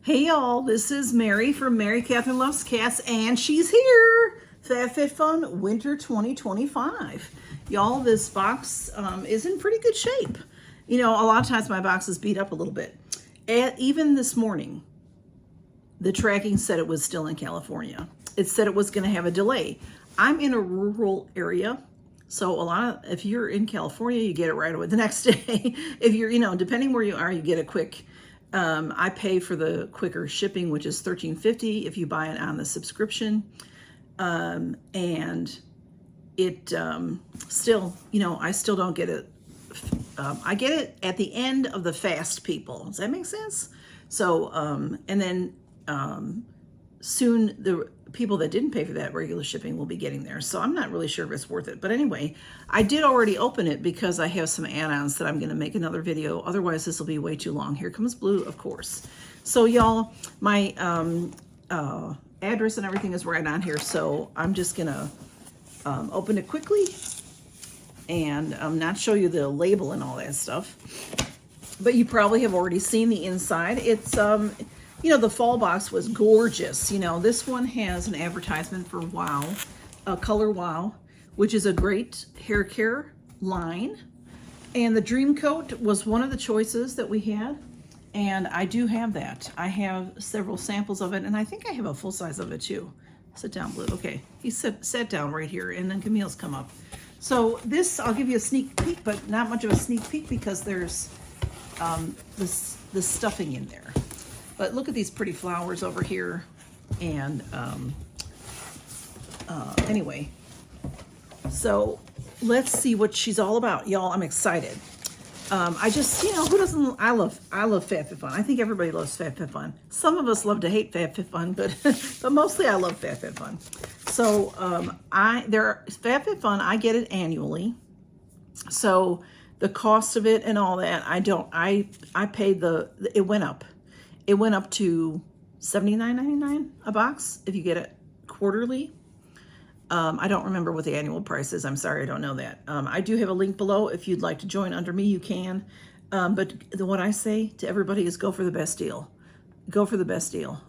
Hey y'all, this is Mary from Mary Catherine Loves Cats, and she's here. Fab Fit Fun Winter 2025. Y'all, this box is in pretty good shape. You know, a lot of times my box is beat up a little bit. Even this morning, the tracking said it was still in California. It said it was going to have a delay. I'm in a rural area, so if you're in California, you get it right away the next day. If you're, depending where you are, you get it quick. I pay for the quicker shipping, which is $13.50 if you buy it on the subscription. And it still, I still don't get it. I get it at the end of the fast people. Does that make sense? So, and then soon the people that didn't pay for that regular shipping will be getting there. So I'm not really sure if it's worth it. But anyway, I did already open it because I have some add-ons that I'm going to make another video. Otherwise, this will be way too long. Here comes Blue, of course. So y'all, my address and everything is right on here. So I'm just going to open it quickly and not show you the label and all that stuff. But you probably have already seen the inside. It's the fall box was gorgeous. This one has an advertisement for Wow, Color Wow, which is a great hair care line. And the Dream Coat was one of the choices that we had. And I do have that. I have several samples of it, and I think I have a full size of it too. Sit down, Blue. Okay, he sat down right here, and then Camille's come up. So this, I'll give you a sneak peek, but not much of a sneak peek because there's the stuffing in there. But look at these pretty flowers over here. And anyway, so let's see what she's all about. Y'all, I'm excited. I just, who doesn't, I love Fab Fit Fun. I think everybody loves Fab Fit Fun. Some of us love to hate Fab Fit Fun, but mostly I love Fab Fit Fun. So Fab Fit Fun, I get it annually. So the cost of it and all that, I paid it went up. It went up to $79.99 a box if you get it quarterly. I don't remember what the annual price is. I'm sorry, I don't know that. I do have a link below. If you'd like to join under me, you can. But what I say to everybody is go for the best deal. Go for the best deal.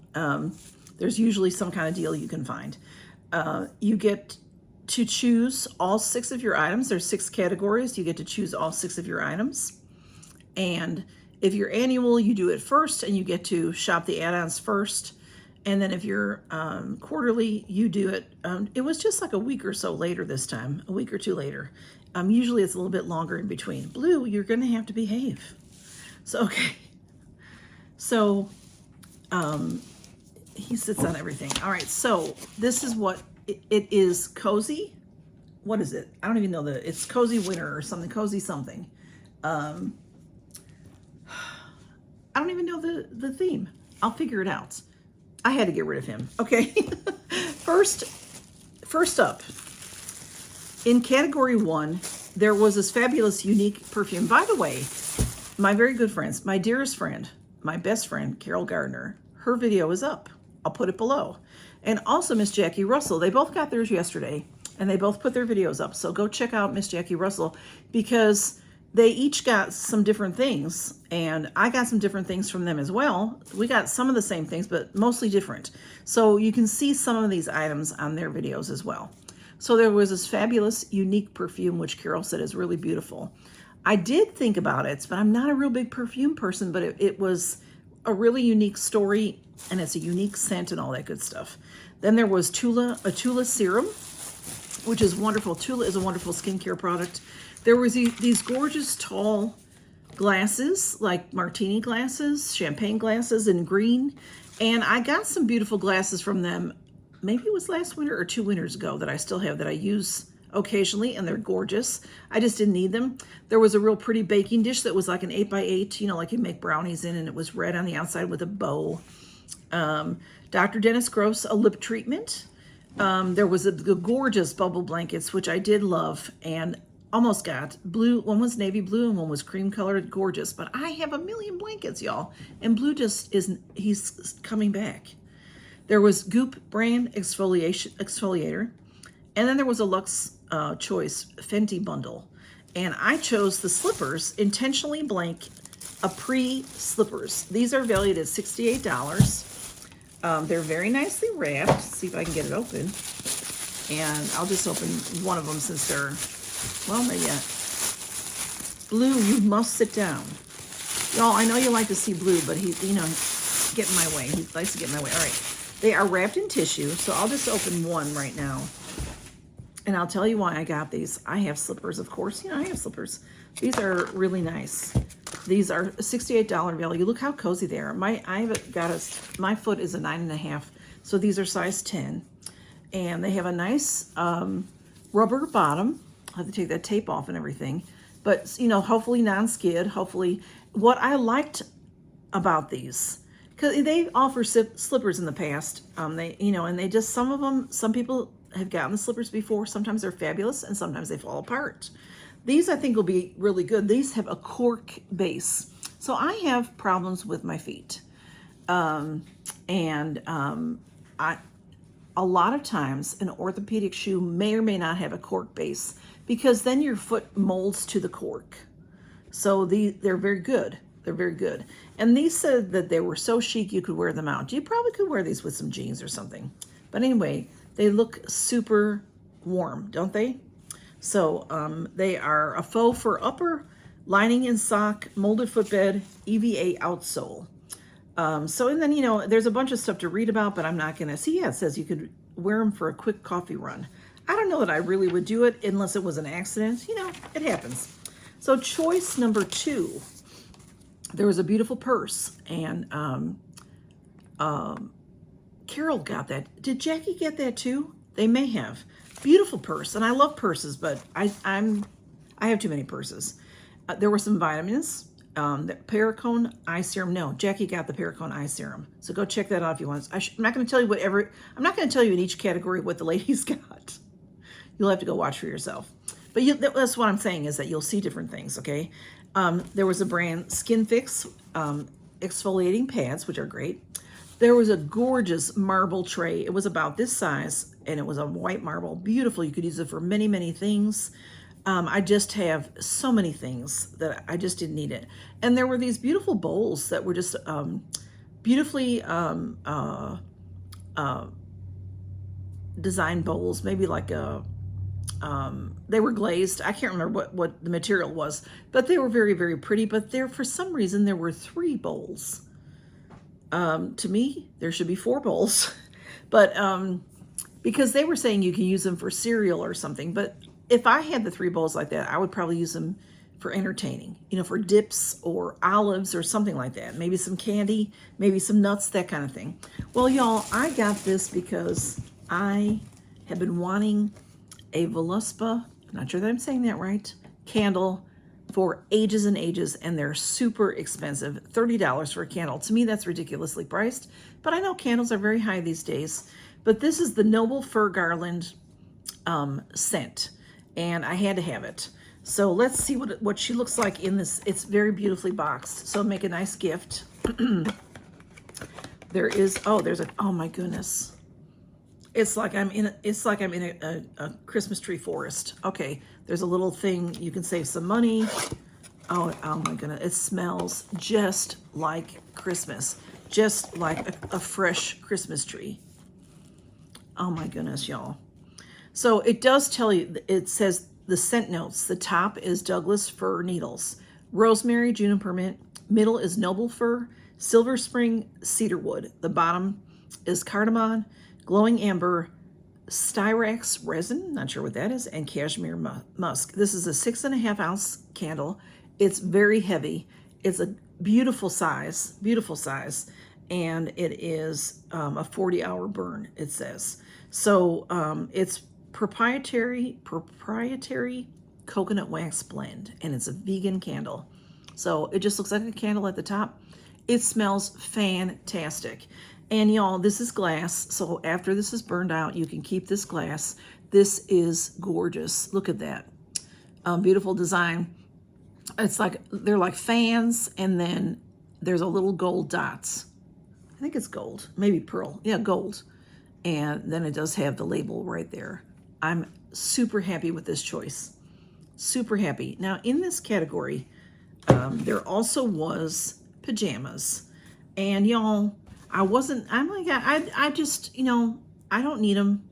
There's usually some kind of deal you can find. You get to choose all 6 of your items. There's 6 categories. You get to choose all 6 of your items. And if you're annual, you do it first, and you get to shop the add-ons first. And then if you're quarterly, you do it. It was just like a week or so later this time, a week or 2 later. Usually it's a little bit longer in between. Blue, you're going to have to behave. So, okay. So, he sits on everything. All right, so this is what it is. Cozy. What is it? I don't even know it's Cozy Winter or something. Cozy something. I don't even know the theme. I'll figure it out. I had to get rid of him. Okay. First up, in category 1, there was this fabulous unique perfume. By the way, my very good friends, my dearest friend, my best friend, Carol Gardner, her video is up. I'll put it below. And also Miss Jackie Russell. They both got theirs yesterday, and they both put their videos up. So go check out Miss Jackie Russell, because they each got some different things, and I got some different things from them as well. We got some of the same things, but mostly different. So you can see some of these items on their videos as well. So there was this fabulous, unique perfume, which Carol said is really beautiful. I did think about it, but I'm not a real big perfume person, but it was a really unique story, and it's a unique scent and all that good stuff. Then there was a Tula serum, which is wonderful. Tula is a wonderful skincare product. There was these gorgeous tall glasses, like martini glasses, champagne glasses in green. And I got some beautiful glasses from them. Maybe it was last winter or 2 winters ago that I still have, that I use occasionally, and they're gorgeous. I just didn't need them. There was a real pretty baking dish that was like an 8x8, like you make brownies in, and it was red on the outside with a bow. Dr. Dennis Gross, a lip treatment. There was the gorgeous bubble blankets, which I did love, and almost got blue. One was navy blue and one was cream colored, gorgeous. But I have a million blankets, y'all, and Blue just isn't. He's coming back. There was Goop brand exfoliator, and then there was a Luxe Choice Fenty bundle, and I chose the slippers, intentionally blank Apres slippers. These are valued at $68. They're very nicely wrapped. See if I can get it open. And I'll just open one of them since they're, well, maybe Blue, you must sit down. Y'all, I know you like to see Blue, but he, you know, get in my way. He likes to get in my way. All right. They are wrapped in tissue, so I'll just open one right now. And I'll tell you why I got these. I have slippers, of course. You know, I have slippers. These are really nice. These are a $68 value. Look how cozy they are. My foot is a 9.5, so these are size 10. And they have a nice rubber bottom. I have to take that tape off and everything. But, you know, hopefully non-skid. Hopefully, what I liked about these, because they offer slippers in the past. They, you know, and they just, some of them, some people have gotten the slippers before. Sometimes they're fabulous and sometimes they fall apart. These I think will be really good. These have a cork base. So I have problems with my feet. A lot of times an orthopedic shoe may or may not have a cork base because then your foot molds to the cork. So they're very good. They're very good. And these said that they were so chic you could wear them out. You probably could wear these with some jeans or something. But anyway, they look super warm, don't they? So they are a faux fur upper, lining and sock, molded footbed, EVA outsole. So, and then, you know, there's a bunch of stuff to read about, but I'm not going to see. Yeah, it says you could wear them for a quick coffee run. I don't know that I really would do it unless it was an accident. You know, it happens. So choice number 2, there was a beautiful purse, and Carol got that. Did Jackie get that too? They may have. Beautiful purse, and I love purses, but I have too many purses. There were some vitamins. The Pericone eye serum. No, Jackie got the Pericone eye serum. So go check that out if you want. I'm not going to tell you I'm not going to tell you in each category what the ladies got. You'll have to go watch for yourself. But that's what I'm saying is that you'll see different things, okay? There was a brand Skin Fix exfoliating pads, which are great. There was a gorgeous marble tray. It was about this size, and it was a white marble. Beautiful. You could use it for many, many things. I just have so many things that I just didn't need it. And there were these beautiful bowls that were just beautifully designed bowls, maybe like they were glazed. I can't remember what the material was, but they were very, very pretty. But for some reason, there were 3 bowls. To me, there should be 4 bowls, but because they were saying you can use them for cereal or something. But if I had the 3 bowls like that, I would probably use them for entertaining, you know, for dips or olives or something like that. Maybe some candy, maybe some nuts, that kind of thing. Well, y'all, I got this because I have been wanting a Voluspa, not sure that I'm saying that right, candle for ages and ages, and they're super expensive. $30 for a candle. To me, that's ridiculously priced, but I know candles are very high these days. But this is the Noble Fir Garland scent, and I had to have it. So let's see what she looks like in this. It's very beautifully boxed, so make a nice gift. There's oh my goodness. It's like I'm in a Christmas tree forest. Okay, there's a little thing you can save some money. Oh my goodness, it smells just like Christmas, just like a fresh Christmas tree. Oh my goodness, y'all. So it does tell you, it says the scent notes. The top is Douglas fir needles, rosemary, juniper mint. Middle is noble fir, silver spring, cedarwood. The bottom is cardamom, glowing amber, styrax resin, not sure what that is, and cashmere musk. This is a 6.5 ounce candle. It's very heavy. It's a beautiful size, and it is a 40-hour burn, it says. So it's proprietary coconut wax blend, and it's a vegan candle. So it just looks like a candle at the top. It smells fantastic. And y'all, this is glass, so after this is burned out, you can keep this glass. This is gorgeous. Look at that. Beautiful design. It's like, they're like fans, and then there's a little gold dots. I think it's gold, maybe pearl. Yeah, gold. And then it does have the label right there. I'm super happy with this choice. Super happy. Now, in this category, There also was pajamas. And y'all, I'm like, I just, you know, I don't need them,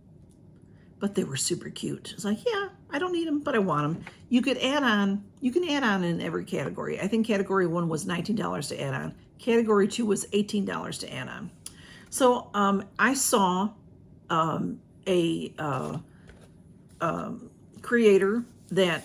but they were super cute. It's like, yeah, I don't need them, but I want them. You can add on in every category. I think category 1 was $19 to add on. Category 2 was $18 to add on. So I saw a creator that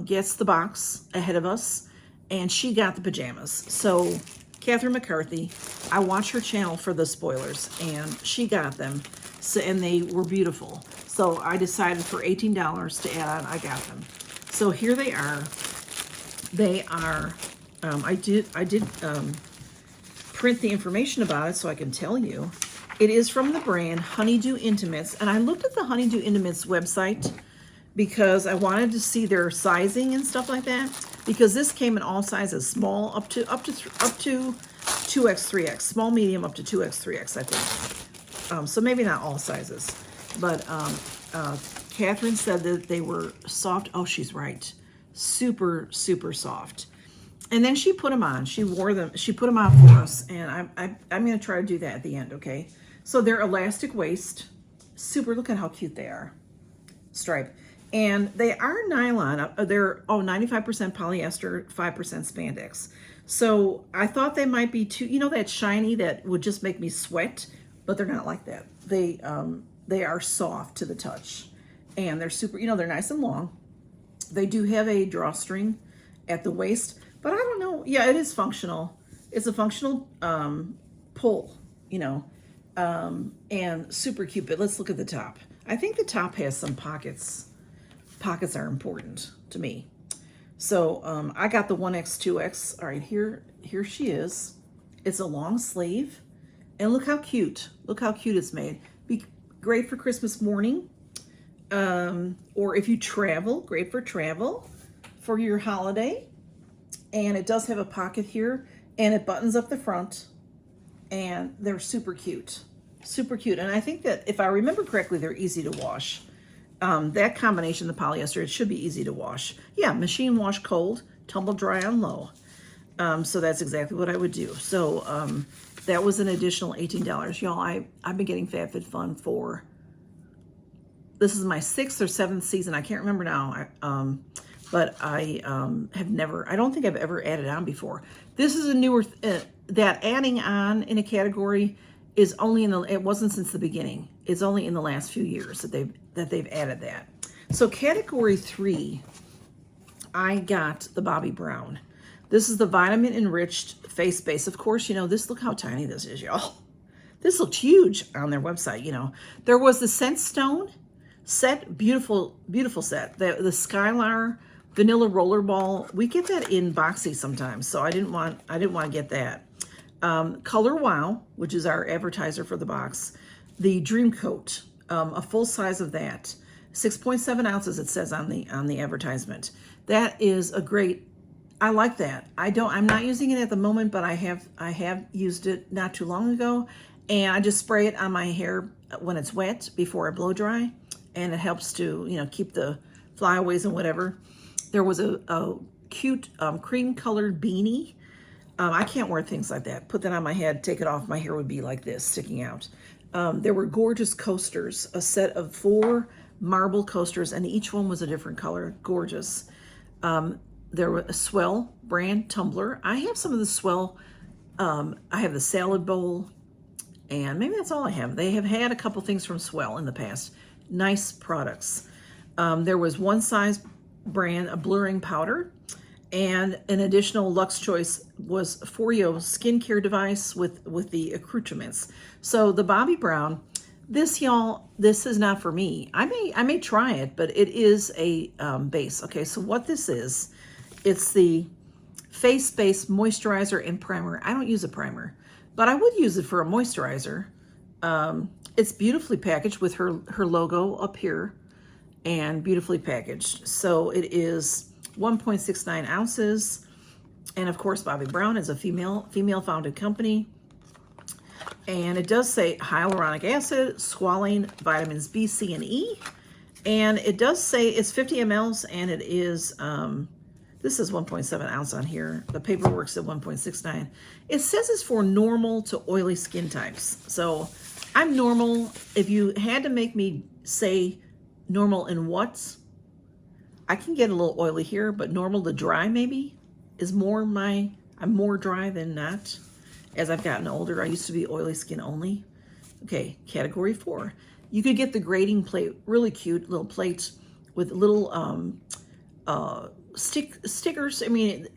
gets the box ahead of us, and she got the pajamas. So Catherine McCarthy, I watch her channel for the spoilers, and she got them. So, and they were beautiful. So I decided for $18 to add on, I got them. So here they are. They are, I did print the information about it so I can tell you. It is from the brand Honeydew Intimates. And I looked at the Honeydew Intimates website because I wanted to see their sizing and stuff like that. Because this came in all sizes, small up to 2X, 3X, small, medium, up to 2X, 3X, I think. So maybe not all sizes, but Catherine said that they were soft. Oh, she's right. Super, super soft. And then she put them on. She wore them. She put them on for us, and I'm going to try to do that at the end, okay? So they're elastic waist. Super. Look at how cute they are. Stripe. And they are nylon. They're 95% polyester, 5% spandex. So I thought they might be too, you know, that shiny that would just make me sweat, but they're not like that. They are soft to the touch, and they're super, you know, they're nice and long. They do have a drawstring at the waist, but I don't know. Yeah, it is functional. It's a functional pull, you know, and super cute. But let's look at the top. I think the top has some pockets. Pockets are important to me. So I got the 1X, 2X. All right, here she is. It's a long sleeve. And look how cute. Look how cute it's made. Be great for Christmas morning. Or if you travel, great for travel for your holiday. And it does have a pocket here. And it buttons up the front. And they're super cute. Super cute. And I think that if I remember correctly, they're easy to wash. That combination, the polyester, it should be easy to wash. Yeah, machine wash cold, tumble dry on low. So that's exactly what I would do. So that was an additional $18. Y'all, I've been getting Fab Fit Fun for, this is my 6th or 7th season. I can't remember now. But I have never, I don't think I've ever added on before. This is a newer, that adding on in a category is only it wasn't since the beginning. It's only in the last few years that they've added that. So category 3, I got the Bobbi Brown. This is the vitamin enriched face base. Of course, you know, look how tiny this is, y'all. This looked huge on their website, you know. There was the Scent Stone set, beautiful, beautiful set. The Skylar Vanilla Rollerball. We get that in Boxy sometimes, so I didn't want to get that. Color Wow, which is our advertiser for the box. The Dream Coat, a full size of that. 6.7 ounces, it says on the advertisement. That is a great, I like that. I'm not using it at the moment, but I have used it not too long ago, and I just spray it on my hair when it's wet before I blow dry, and it helps to, you know, keep the flyaways and whatever. There was a cute cream colored beanie. I can't wear things like that. Put that on my head, take it off, my hair would be like this, sticking out. There were gorgeous coasters, a set of 4 marble coasters, and each one was a different color. Gorgeous. There was a Swell brand tumbler. I have some of the Swell. I have the salad bowl, and maybe that's all I have. They have had a couple things from Swell in the past. Nice products. There was One Size brand, a blurring powder, and an additional Luxe Choice was Foreo skincare device with the accoutrements. So the Bobbi Brown, this, y'all, this is not for me. I may try it, but it is a base. Okay, so what this is, it's the face base moisturizer and primer. I don't use a primer, but I would use it for a moisturizer. It's beautifully packaged with her logo up here, and beautifully packaged. So it is 1.69 ounces. And of course, Bobbi Brown is a female founded company. And it does say hyaluronic acid, squalane, vitamins B, C, and E. And it does say it's 50 mLs, and it is, This is 1.7 ounce on here. The paperwork's at 1.69. It says it's for normal to oily skin types. So I'm normal. If you had to make me say normal in what, I can get a little oily here, but normal to dry maybe is more I'm more dry than not. As I've gotten older, I used to be oily skin only. Okay, category 4. You could get the grading plate, really cute little plates with little stickers. I mean,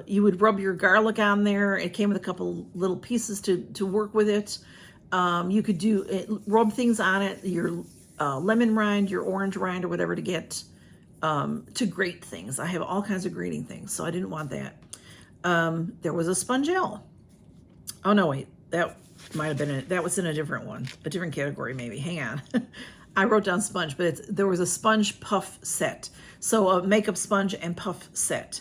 you would rub your garlic on there. It came with a couple little pieces to work with it. You could rub things on it, your lemon rind, your orange rind, or whatever to get to grate things. I have all kinds of grating things, so I didn't want that. There was a spongelle. Oh no, wait, that might have been that was in a different one, a different category maybe. Hang on. I wrote down sponge, but there was a sponge puff set. So a makeup sponge and puff set.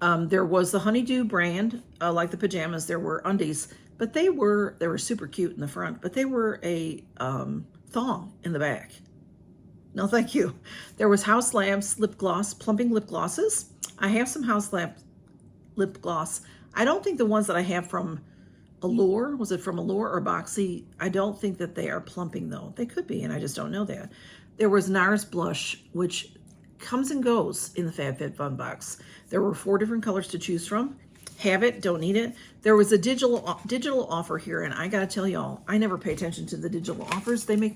There was the Honeydew brand, like the pajamas. There were undies, but they were super cute in the front, but they were a thong in the back. No, thank you. There was House Labs lip gloss, plumping lip glosses. I have some House Lab lip gloss. I don't think the ones that I have from Allure, was it from Allure or Boxy? I don't think that they are plumping though. They could be, and I just don't know that. There was NARS blush, which comes and goes in the Fab Fit Fun box. There were 4 different colors to choose from. Have it, don't need it. There was a digital offer here, and I gotta tell y'all, I never pay attention to the digital offers. I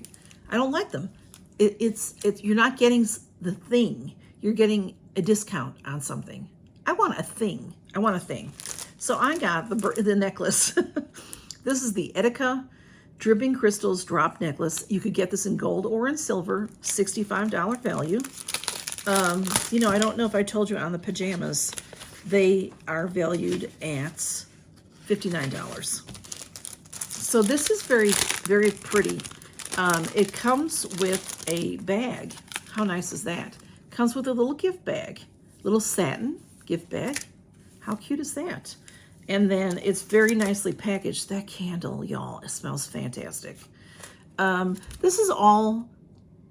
don't like them. It's you're not getting the thing. You're getting a discount on something. I want a thing. I want a thing. So I got the necklace. This is the Etika Dripping Crystals Drop Necklace. You could get this in gold or in silver, $65 value. You know, I don't know if I told you on the pajamas, they are valued at $59. So this is very, very pretty. It comes with a bag. How nice is that? Comes with a little gift bag, little satin gift bag. How cute is that? And then it's very nicely packaged. That candle, y'all, it smells fantastic. This is all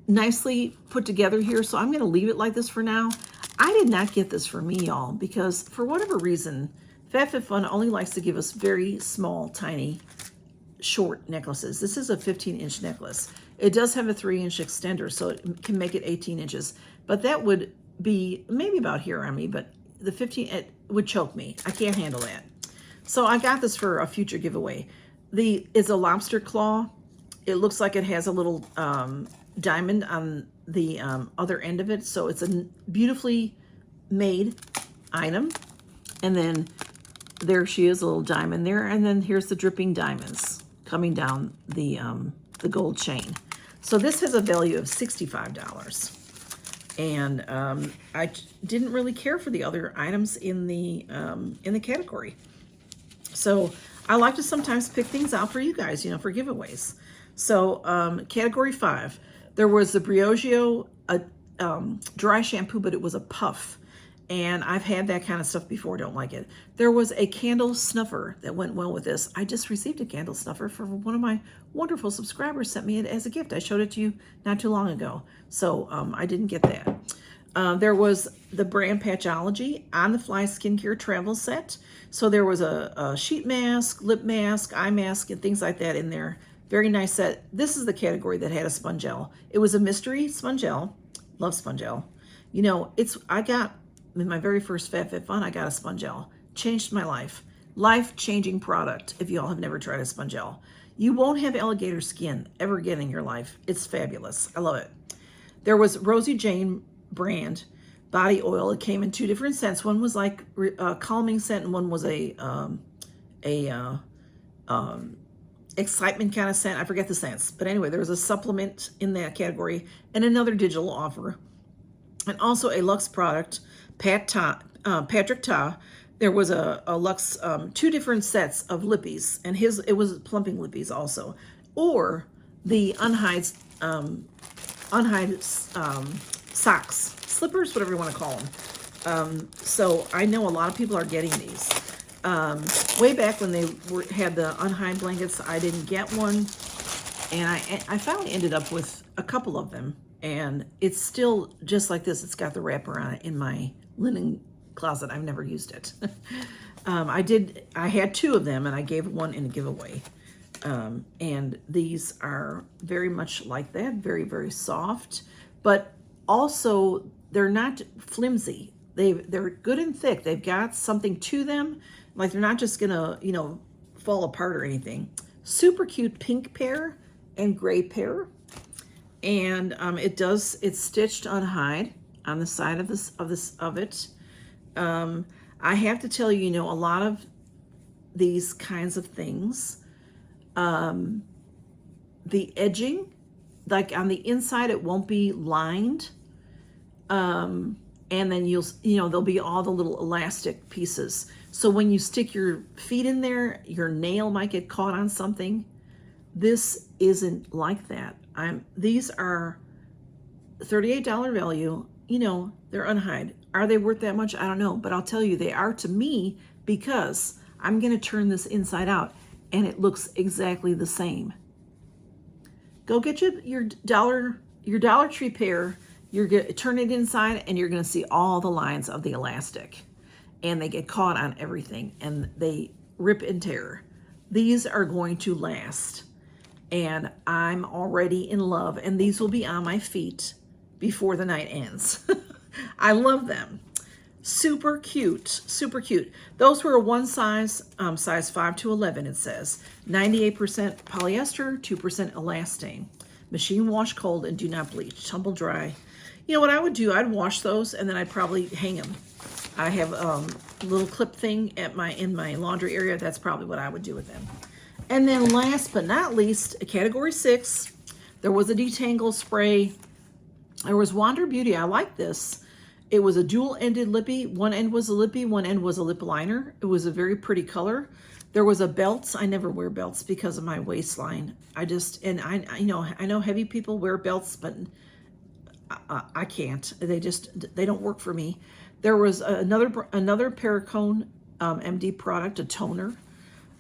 nicely put together here, so I'm gonna leave it like this for now. I did not get this for me, y'all, because for whatever reason, FabFitFun only likes to give us very small, tiny, short necklaces. This is a 15-inch necklace. It does have a 3-inch extender, so it can make it 18 inches. But that would be maybe about here on me, but the 15, it would choke me. I can't handle that. So I got this for a future giveaway. It's a lobster claw. It looks like it has a little diamond on the other end of it. So it's a beautifully made item. And then there she is, a little diamond there. And then here's the dripping diamonds coming down the gold chain. So this has a value of $65. And I didn't really care for the other items in the category. So I like to sometimes pick things out for you guys, you know, for giveaways. So category 5, there was the Briogeo dry shampoo, but it was a puff. And I've had that kind of stuff before, don't like it. There was a candle snuffer that went well with this. I just received a candle snuffer for one of my wonderful subscribers, sent me it as a gift. I showed it to you not too long ago. So I didn't get that. There was the brand Patchology On the Fly Skincare Travel Set. So there was a sheet mask, lip mask, eye mask, and things like that in there. Very nice set. This is the category that had a spongelle. It was a mystery spongelle. Love spongelle. You know, I got, in my very first Fab Fit Fun, I got a spongelle. Changed my life. Life-changing product if y'all have never tried a spongelle. You won't have alligator skin ever again in your life. It's fabulous. I love it. There was Rosie Jane brand body oil. It came in 2 different scents. One was like a calming scent, and one was a excitement kind of scent. I forget the scents. But anyway, there was a supplement in that category and another digital offer. And also a Luxe product, Patrick Ta. There was a Luxe, 2 different sets of lippies, and it was plumping lippies also. Or the Unhide socks, slippers, whatever you want to call them. So I know a lot of people are getting these. Way back when they had the Unhide blankets, I didn't get one, and I finally ended up with a couple of them, and it's still just like this. It's got the wrapper on it in my linen closet. I've never used it. I had 2 of them, and I gave one in a giveaway. And these are very much like that, very, very soft, but also they're not flimsy. They're good and thick. They've got something to them. Like they're not just gonna, you know, fall apart or anything. Super cute pink pair and gray pair. And it's stitched Unhide on the side of it. I have to tell you, you know, a lot of these kinds of things, the edging, like on the inside, it won't be lined. And then there'll be all the little elastic pieces. So when you stick your feet in there, your nail might get caught on something. This isn't like that. These are $38 value. You know, they're Unhide. Are they worth that much? I don't know, but I'll tell you they are to me, because I'm going to turn this inside out and it looks exactly the same. Go get your Dollar Tree pair. You're going to turn it inside and you're going to see all the lines of the elastic, and they get caught on everything and they rip and tear. These are going to last, and I'm already in love, and these will be on my feet before the night ends. I love them. Super cute, super cute. Those were a one size 5 to 11, it says. 98% polyester, 2% elastane. Machine wash cold and do not bleach. Tumble dry. You know what I would do? I'd wash those and then I'd probably hang them. I have a little clip thing in my laundry area. That's probably what I would do with them. And then last but not least, a category 6. There was a detangle spray. There was Wander Beauty. I like this. It was a dual-ended lippy. One end was a lippy, one end was a lip liner. It was a very pretty color. There was a belt. I never wear belts because of my waistline. I know heavy people wear belts, but I can't. They don't work for me. There was another Perricone MD product, a toner.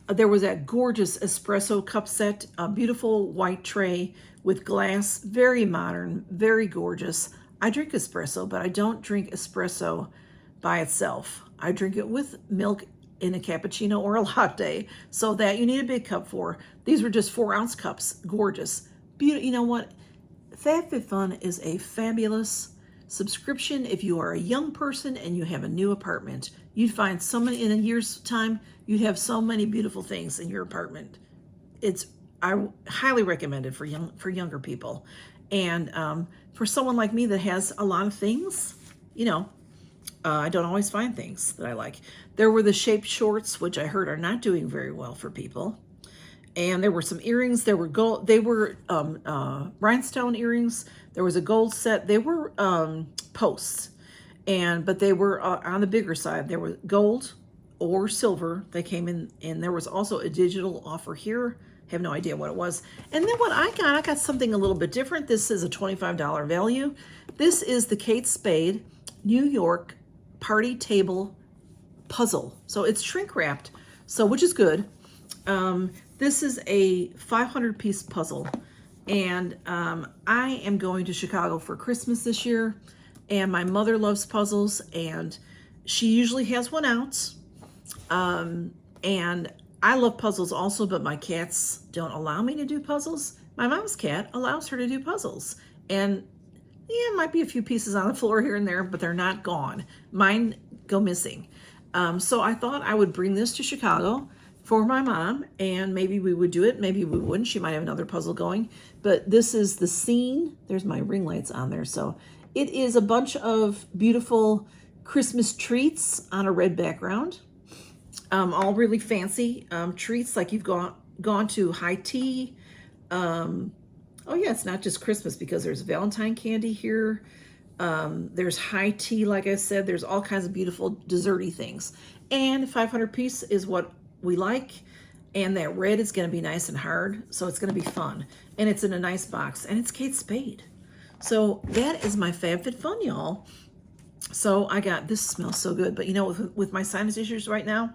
There was that gorgeous espresso cup set, a beautiful white tray with glass, very modern, very gorgeous. I drink espresso, but I don't drink espresso by itself. I drink it with milk in a cappuccino or a latte, so that you need a big cup for. These were just 4-ounce cups, gorgeous. Beautiful. You know what? FabFitFun is a fabulous subscription. If you are a young person and you have a new apartment, you'd find so many, in a year's time, you'd have so many beautiful things in your apartment. I highly recommend it for younger people. And for someone like me that has a lot of things, you know, I don't always find things that I like. There were the shaped shorts, which I heard are not doing very well for people. And there were some earrings. There were gold. They were rhinestone earrings. There was a gold set. They were posts, but they were on the bigger side. There were gold or silver. They came in, and there was also a digital offer here. Have no idea what it was. And then what I got something a little bit different. This is a $25 value. This is the Kate Spade New York Party Table Puzzle. So it's shrink wrapped, which is good. This is a 500-piece puzzle. And I am going to Chicago for Christmas this year. And my mother loves puzzles, and she usually has one out. And I love puzzles also, but my cats don't allow me to do puzzles. My mom's cat allows her to do puzzles. And yeah, might be a few pieces on the floor here and there, but they're not gone. Mine go missing. So I thought I would bring this to Chicago for my mom, and maybe we would do it. Maybe we wouldn't. She might have another puzzle going. But this is the scene. There's my ring lights on there. So it is a bunch of beautiful Christmas treats on a red background. All really fancy treats, like you've gone to high tea. Oh yeah, it's not just Christmas, because there's Valentine candy here. There's high tea, like I said. There's all kinds of beautiful desserty things. And 500 piece is what we like. And that red is going to be nice and hard, so it's going to be fun. And it's in a nice box, and it's Kate Spade. So that is my FabFitFun, y'all. So I got, this smells so good, but you know, with my sinus issues right now,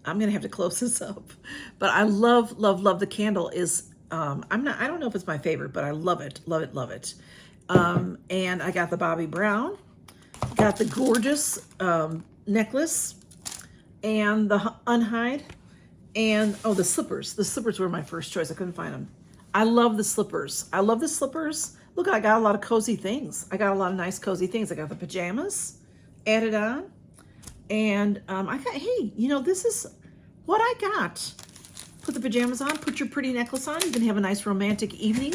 I'm gonna have to close this up. But I love the candle. Is I don't know if it's my favorite, but I love it. And I got the Bobbi Brown, got the gorgeous necklace and the Unhide and, oh, the slippers. The slippers were my first choice. I couldn't find them. I love the slippers. I love the slippers. Look, I got a lot of cozy things. I got a lot of nice cozy things. I got the pajamas added on. And I got, hey, you know, this is what I got. Put the pajamas on, put your pretty necklace on. You can have a nice romantic evening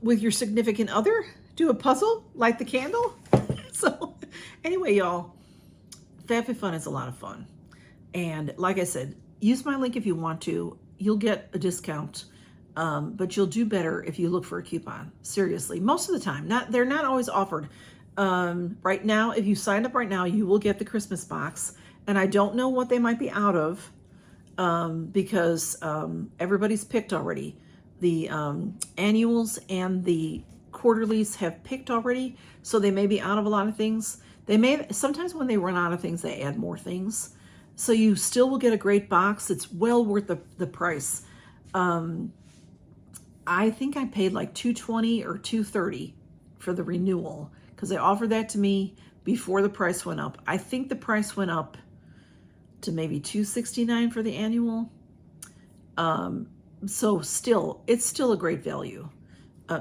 with your significant other. Do a puzzle, light the candle. So anyway, y'all, FabFitFun is a lot of fun. And like I said, use my link if you want to. You'll get a discount, but you'll do better if you look for a coupon. Seriously, most of the time. They're not always offered. Right now, if you signed up right now, you will get the Christmas box. And I don't know what they might be out of because everybody's picked already. The annuals and the quarterlies have picked already, so they may be out of a lot of things. They may, sometimes when they run out of things, they add more things. So you still will get a great box. It's well worth the price. I think I paid like $220 or $230 for the renewal because they offered that to me before the price went up. I think the price went up to maybe $269 for the annual. So still, it's still a great value.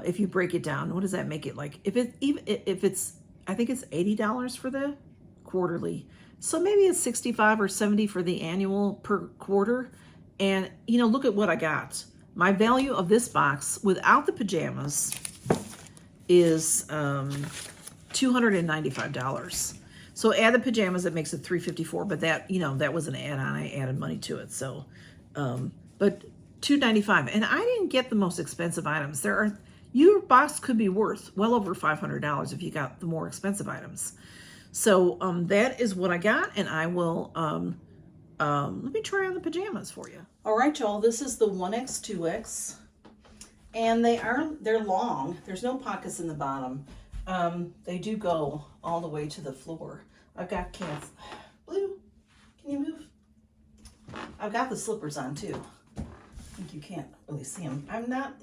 If you break it down, what does that make it like? If it's, I think it's $80 for the quarterly. So maybe it's $65 or $70 for the annual per quarter. And you know, look at what I got. My value of this box without the pajamas is $295. So add the pajamas, that makes it $354. But that, you know, that was an add-on. I added money to it. So, but $295. And I didn't get the most expensive items. Your box could be worth well over $500 if you got the more expensive items. So that is what I got, and I will, let me try on the pajamas for you. All right, y'all, this is the 1X, 2X, and they're long. There's no pockets in the bottom. They do go all the way to the floor. I've got cats. Blue, can you move? I've got the slippers on too. I think you can't really see them.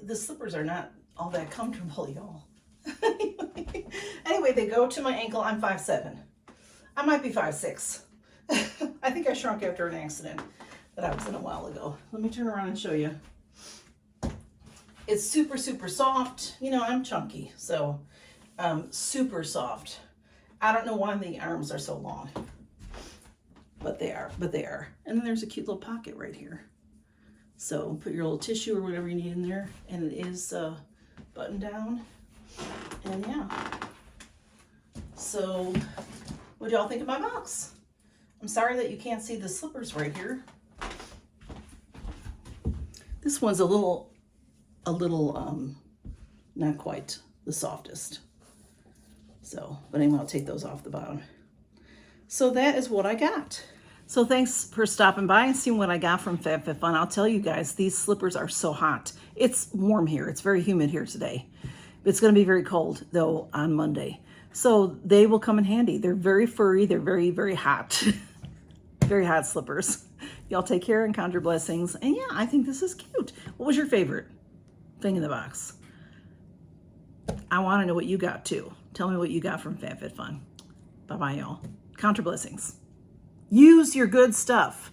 The slippers are not all that comfortable, y'all. Anyway, they go to my ankle. I'm 5'7". I might be 5'6". I think I shrunk after an accident that I was in a while ago. Let me turn around and show you. It's super, super soft. You know, I'm chunky, so super soft. I don't know why the arms are so long, but they are. And then there's a cute little pocket right here. So put your little tissue or whatever you need in there, and it is buttoned down. And yeah. So what do y'all think of my box? I'm sorry that you can't see the slippers right here. This one's a little not quite the softest. So, but anyway, I'll take those off the bottom. So that is what I got. So thanks for stopping by and seeing what I got from FabFitFun. I'll tell you guys, these slippers are so hot. It's warm here. It's very humid here today. It's going to be very cold, though, on Monday. So they will come in handy. They're very furry. They're very, very hot. Very hot slippers. Y'all take care and count your blessings. And yeah, I think this is cute. What was your favorite thing in the box? I want to know what you got, too. Tell me what you got from FabFitFun. Bye-bye, y'all. Count your blessings. Use your good stuff.